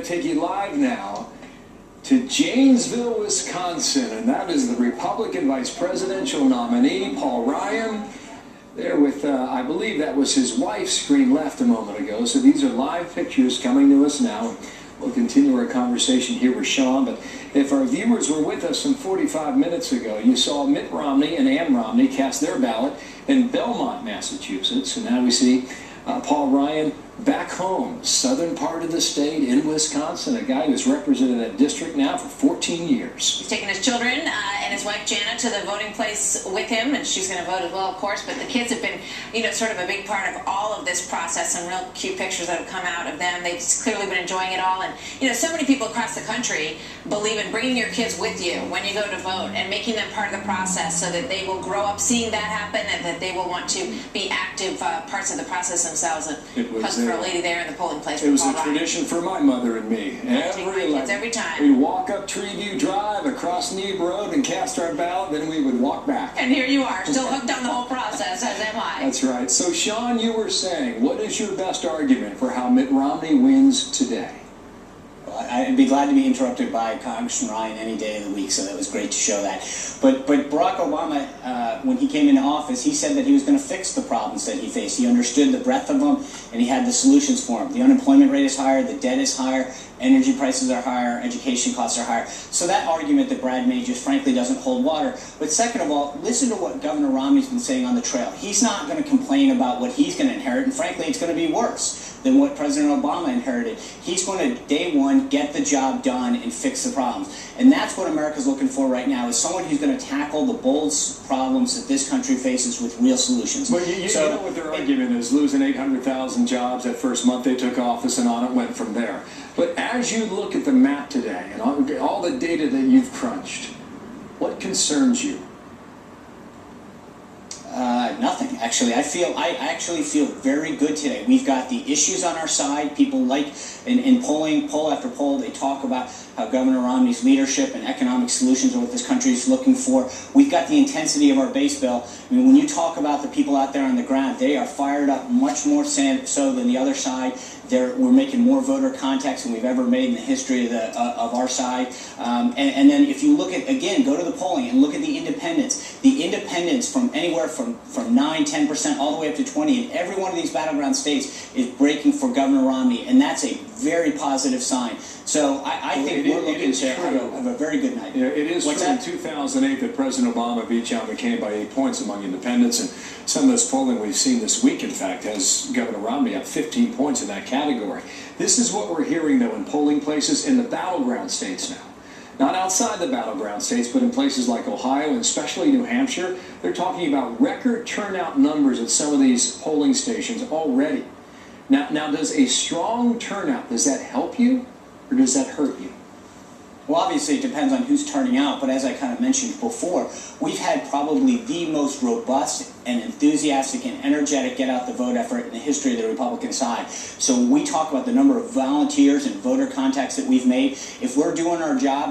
to take you live now to Janesville, Wisconsin, and that is the Republican vice presidential nominee, Paul Ryan, there with, I believe that was his wife, screen left a moment ago. So these are live pictures coming to us now. We'll continue our conversation here with Sean, but if our viewers were with us some 45 minutes ago, you saw Mitt Romney and Ann Romney cast their ballot in Belmont, Massachusetts, and now we see Paul Ryan back home, southern part of the state in Wisconsin, a guy who's represented that district now for 14 years. He's taking his children and his wife Jana to the voting place with him, and she's going to vote as well, of course, but the kids have been, sort of a big part of all of this process. Some real cute pictures that have come out of them. They've clearly been enjoying it all, and, so many people across the country believe in bringing your kids with you when you go to vote and making them part of the process so that they will grow up seeing that happen and that they will want to be active parts of the process themselves. And for a lady there in the polling place. It was a tradition for my mother and me. Every time. We'd walk up Treeview Drive, across Neeb Road, and cast our ballot, then we would walk back. And here you are, still hooked on the whole process, as am I. That's right. So, Sean, you were saying, what is your best argument for how Mitt Romney wins today? I'd be glad to be interrupted by Congressman Ryan any day of the week, so that was great to show that. But Barack Obama, when he came into office, he said that he was going to fix the problems that he faced. He understood the breadth of them, and he had the solutions for them. The unemployment rate is higher, the debt is higher, energy prices are higher, education costs are higher. So that argument that Brad made just frankly doesn't hold water. But second of all, listen to what Governor Romney's been saying on the trail. He's not going to complain about what he's going to inherit, and frankly, it's going to be worse than what President Obama inherited. He's going to, day one, get the job done and fix the problems. And that's what America's looking for right now, is someone who's going to tackle the bold problems that this country faces with real solutions. But you know what their argument is, losing 800,000 jobs that first month they took office, and on it went from there. But as you look at the map today and all the data that you've crunched, what concerns you? Nothing, actually. I actually feel very good today. We've got the issues on our side. People like, in polling, poll after poll, they talk about how Governor Romney's leadership and economic solutions are what this country is looking for. We've got the intensity of our base bill. I mean, when you talk about the people out there on the ground, they are fired up much more so than the other side. We're making more voter contacts than we've ever made in the history of our side. And then if you look at, again, go to the polling and look at the independents. The independents from anywhere from 9, 10% all the way up to 20 in every one of these battleground states is breaking for Governor Romney, and that's a very positive sign. So I think we're looking to have a very good night. Yeah, it is true in 2008 that President Obama beat John McCain by 8 points among independents, and some of this polling we've seen this week, in fact, has Governor Romney up 15 points in that category. This is what we're hearing, though, in polling places in the battleground states now. Not outside the battleground states, but in places like Ohio and especially New Hampshire. They're talking about record turnout numbers at some of these polling stations already. Now, does a strong turnout, does that help you or does that hurt you? Well, obviously, it depends on who's turning out, but as I kind of mentioned before, we've had probably the most robust and enthusiastic and energetic get-out-the-vote effort in the history of the Republican side. So when we talk about the number of volunteers and voter contacts that we've made, if we're doing our job,